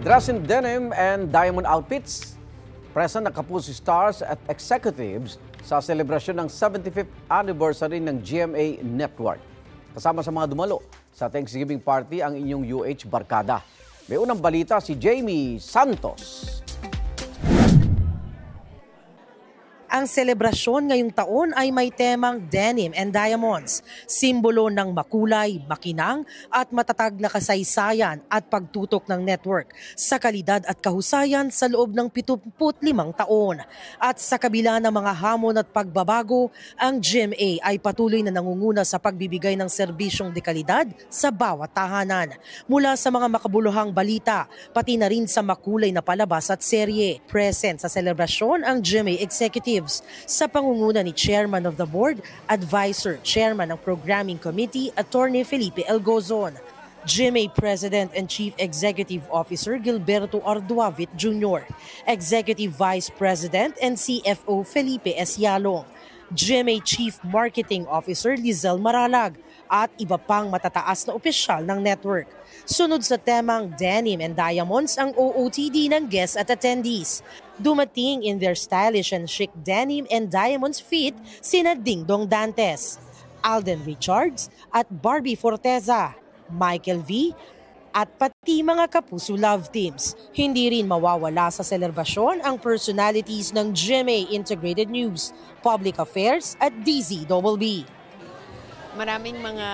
Dress in denim and diamond outfits. Present ang Kapuso stars at executives sa selebrasyon ng 75th anniversary ng GMA Network. Kasama sa mga dumalo sa Thanksgiving party ang inyong UH barkada. May unang balita si Jamie Santos. Ang selebrasyon ngayong taon ay may temang Denim and Diamonds, simbolo ng makulay, makinang at matatag na kasaysayan at pagtutok ng network sa kalidad at kahusayan sa loob ng 75 taon. At sa kabila ng mga hamon at pagbabago, ang GMA ay patuloy na nangunguna sa pagbibigay ng serbisyong dekalidad sa bawat tahanan. Mula sa mga makabuluhang balita, pati na rin sa makulay na palabas at serye. Present sa selebrasyon ang GMA executive sa pangunguna ni Chairman of the Board, Advisor, Chairman ng Programming Committee, Attorney Felipe Elgozon, GMA President and Chief Executive Officer Gilberto Arduavit Jr., Executive Vice President and CFO Felipe S. Yalong, GMA Chief Marketing Officer Lizelle Maralag, at iba pang matataas na opisyal ng network. Sunod sa temang Denim and Diamonds ang OOTD ng guests at attendees. Dumating in their stylish and chic denim and diamonds fit sina Dingdong Dantes, Alden Richards at Barbie Forteza, Michael V. at pati mga Kapuso love teams. Hindi rin mawawala sa selebrasyon ang personalities ng GMA Integrated News, Public Affairs at DZBB. Maraming mga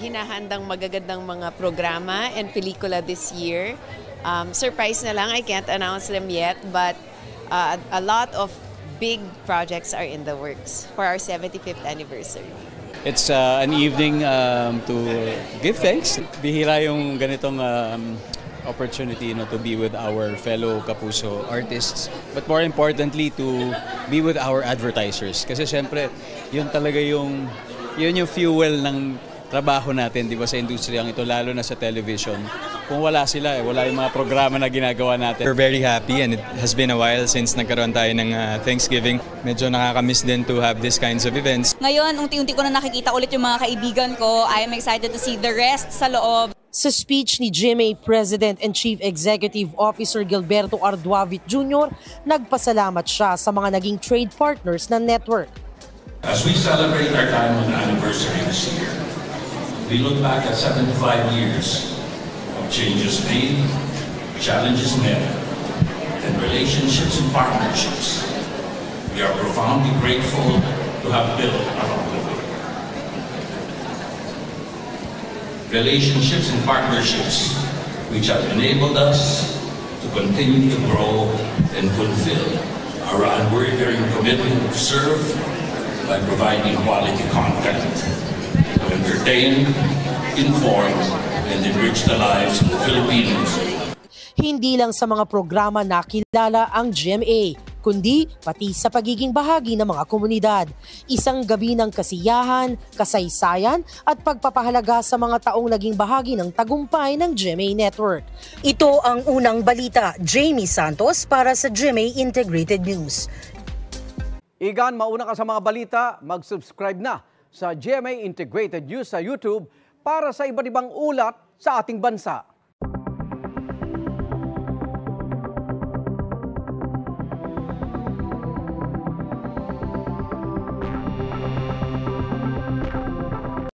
hinahandang magagandang mga programa and pelikula this year. Surprise na lang, I can't announce them yet, but a lot of big projects are in the works for our 75th anniversary. It's an evening to give thanks. Bihira yung ganitong opportunity to be with our fellow Kapuso artists, but more importantly to be with our advertisers. Kasi syempre, yun talaga yun yung fuel ng trabaho natin, di ba, sa industriyang ito, lalo na sa television. Kung wala sila, wala yung mga programa na ginagawa natin. We're very happy and it has been a while since nagkaroon tayo ng Thanksgiving. Medyo nakakamiss din to have these kinds of events. Ngayon, unti-unti ko na nakikita ulit yung mga kaibigan ko. I am excited to see the rest sa loob. Sa speech ni GMA President and Chief Executive Officer Gilberto Arduavit Jr., nagpasalamat siya sa mga naging trade partners ng network. As we celebrate our diamond anniversary this year, we look back at 75 years of changes made, challenges met, and relationships and partnerships we are profoundly grateful to have built around the world. Relationships and partnerships which have enabled us to continue to grow and fulfill our unwavering commitment to serve by providing quality content to entertain, inform, and enrich the lives of the Filipinos. Hindi lang sa mga programa nakilala ang GMA, kundi pati sa pagiging bahagi ng mga komunidad. Isang gabi ng kasiyahan, kasaysayan at pagpapahalaga sa mga taong naging bahagi ng tagumpay ng GMA Network. Ito ang unang balita. Jamie Santos para sa GMA Integrated News. Igan, mauna ka sa mga balita, mag-subscribe na sa GMA Integrated News sa YouTube para sa iba't ibang ulat sa ating bansa.